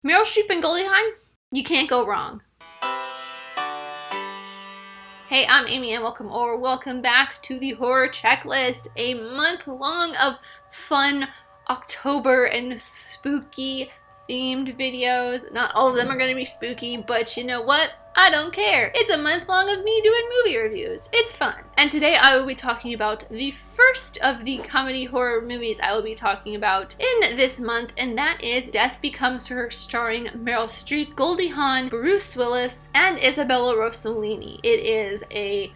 Meryl Streep and Goldie Hawn, you can't go wrong. Hey, I'm Amy and welcome back to the Horror Checklist, a month long of fun October and spooky themed videos. Not all of them are going to be spooky, but you know what? I don't care. It's a month long of me doing movie reviews. It's fun. And today I will be talking about the first of the comedy horror movies I will be talking about in this month, and that is Death Becomes Her, starring Meryl Streep, Goldie Hawn, Bruce Willis, and Isabella Rossellini. It is a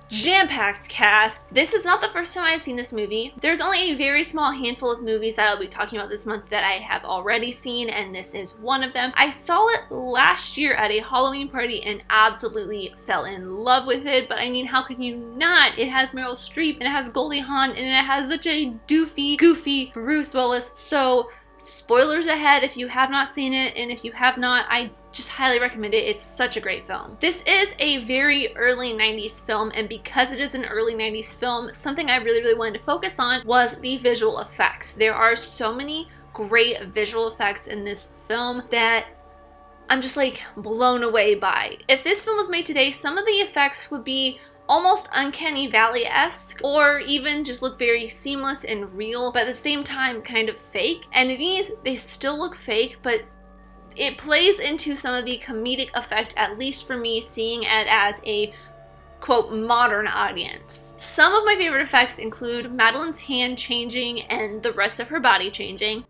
jam-packed cast. This is not the first time I've seen this movie. There's only a very small handful of movies that I'll be talking about this month that I have already seen, and this is one of them. I saw it last year at a Halloween party and absolutely fell in love with it, but I mean, how can you not? It has Meryl Streep, and it has Goldie Hawn, and it has such a doofy, goofy Bruce Willis, so spoilers ahead if you have not seen it, and if you have not, I just highly recommend it. It's such a great film. This is a very early 90s film, and because it is an early 90s film, something I really wanted to focus on was the visual effects. There are so many great visual effects in this film that I'm just like blown away by. If this film was made today, some of the effects would be almost Uncanny Valley-esque, or even just look very seamless and real, but at the same time kind of fake. And these, they still look fake, but it plays into some of the comedic effect, at least for me, seeing it as a quote modern audience. Some of my favorite effects include Madeline's hand changing and the rest of her body changing.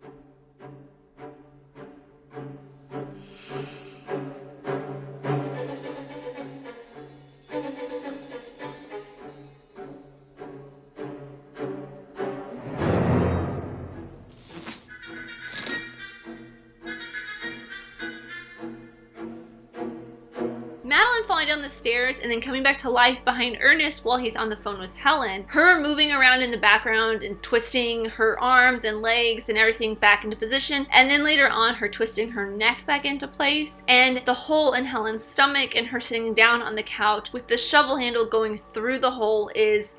Madeline falling down the stairs and then coming back to life behind Ernest while he's on the phone with Helen. Her moving around in the background and twisting her arms and legs and everything back into position. And then later on, her twisting her neck back into place. And the hole in Helen's stomach and her sitting down on the couch with the shovel handle going through the hole is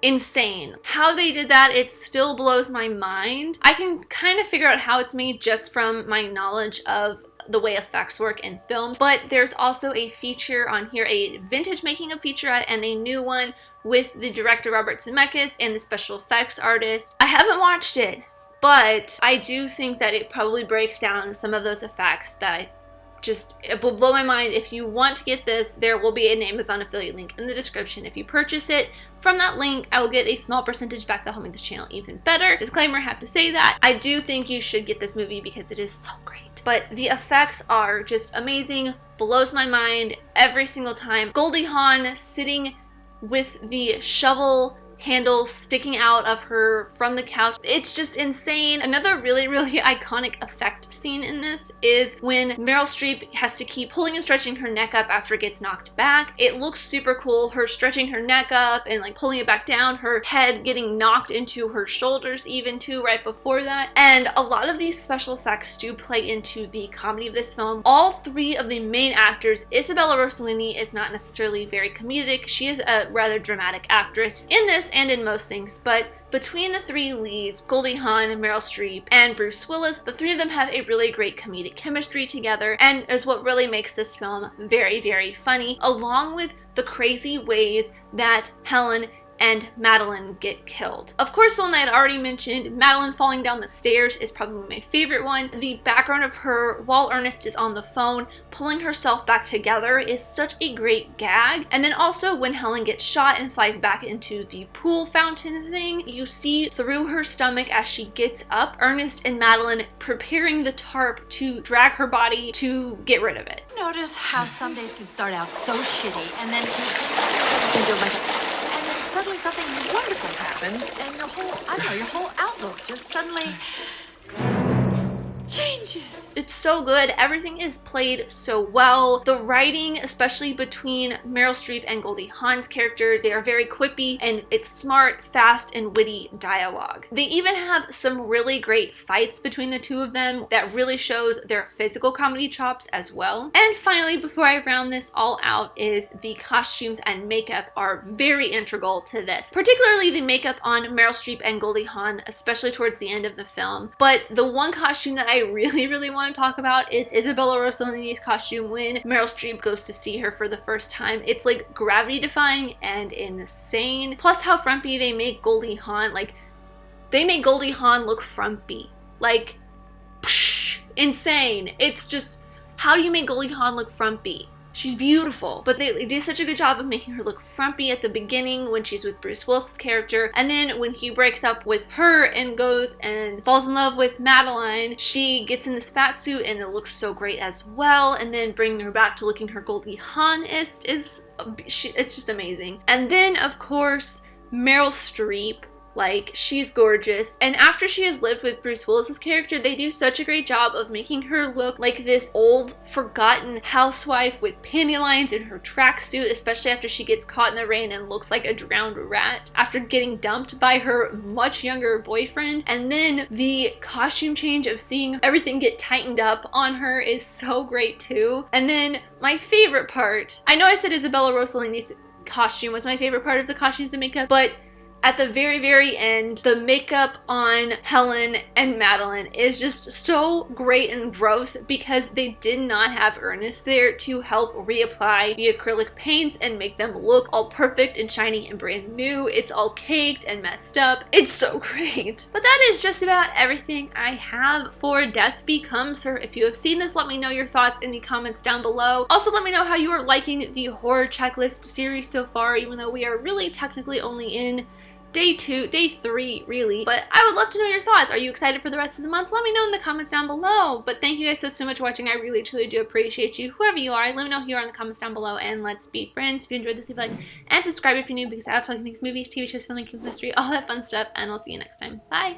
insane. How they did that, it still blows my mind. I can kind of figure out how it's made just from my knowledge of the way effects work in films, but there's also a feature on here, a vintage making of featurette and a new one with the director Robert Zemeckis and the special effects artist. I haven't watched it, but I do think that it probably breaks down some of those effects that it will blow my mind. If you want to get this, there will be an Amazon affiliate link in the description. If you purchase it from that link, I will get a small percentage back that will make this channel even better. Disclaimer, I have to say that. I do think you should get this movie because it is so great. But the effects are just amazing, blows my mind every single time. Goldie Hawn sitting with the shovel handle sticking out of her from the couch. It's just insane. Another really iconic effect scene in this is when Meryl Streep has to keep pulling and stretching her neck up after it gets knocked back. It looks super cool, her stretching her neck up and like pulling it back down, her head getting knocked into her shoulders even too right before that. And a lot of these special effects do play into the comedy of this film. All three of the main actors, Isabella Rossellini is not necessarily very comedic. She is a rather dramatic actress in this and in most things, but between the three leads, Goldie Hawn, Meryl Streep, and Bruce Willis, the three of them have a really great comedic chemistry together and is what really makes this film very funny, along with the crazy ways that Helen and Madeline get killed. Of course, the one that I had already mentioned, Madeline falling down the stairs, is probably my favorite one. The background of her while Ernest is on the phone pulling herself back together is such a great gag. And then also when Helen gets shot and flies back into the pool fountain thing, you see through her stomach as she gets up, Ernest and Madeline preparing the tarp to drag her body to get rid of it. Notice how some days can start out so shitty and then suddenly something wonderful happens and your whole outlook just suddenly changes. It's so good. Everything is played so well. The writing, especially between Meryl Streep and Goldie Hawn's characters, they are very quippy and it's smart, fast, and witty dialogue. They even have some really great fights between the two of them that really shows their physical comedy chops as well. And finally, before I round this all out, is the costumes and makeup are very integral to this. Particularly the makeup on Meryl Streep and Goldie Hawn, especially towards the end of the film. But the one costume that I really, really want to talk about is Isabella Rossellini's costume when Meryl Streep goes to see her for the first time. It's like gravity defying and insane. Plus how frumpy they make Goldie Hawn. Like, they make Goldie Hawn look frumpy. Like, psh, insane. It's just, how do you make Goldie Hawn look frumpy? She's beautiful, but they did such a good job of making her look frumpy at the beginning when she's with Bruce Willis's character, and then when he breaks up with her and goes and falls in love with Madeline, she gets in this fat suit and it looks so great as well, and then bringing her back to looking her Goldie Hawn-ist it's just amazing. And then, of course, Meryl Streep. Like, she's gorgeous. And after she has lived with Bruce Willis's character, they do such a great job of making her look like this old, forgotten housewife with panty lines in her tracksuit, especially after she gets caught in the rain and looks like a drowned rat after getting dumped by her much younger boyfriend. And then the costume change of seeing everything get tightened up on her is so great too. And then my favorite part, I know I said Isabella Rossellini's costume was my favorite part of the costumes and makeup, but at the very, very end, the makeup on Helen and Madeline is just so great and gross because they did not have Ernest there to help reapply the acrylic paints and make them look all perfect and shiny and brand new. It's all caked and messed up. It's so great. But that is just about everything I have for Death Becomes Her. If you have seen this, let me know your thoughts in the comments down below. Also, let me know how you are liking the horror checklist series so far, even though we are really technically only in day 3 really, but I would love to know your thoughts. Are you excited for the rest of the month? Let me know in the comments down below. But thank you guys so much for watching. I really truly do appreciate you, whoever you are. Let me know who you are in the comments down below, and let's be friends. If you enjoyed this, leave a like and subscribe if you're new, because I love talking things, movies, TV shows, filmmaking, history, all that fun stuff, and I'll see you next time. Bye.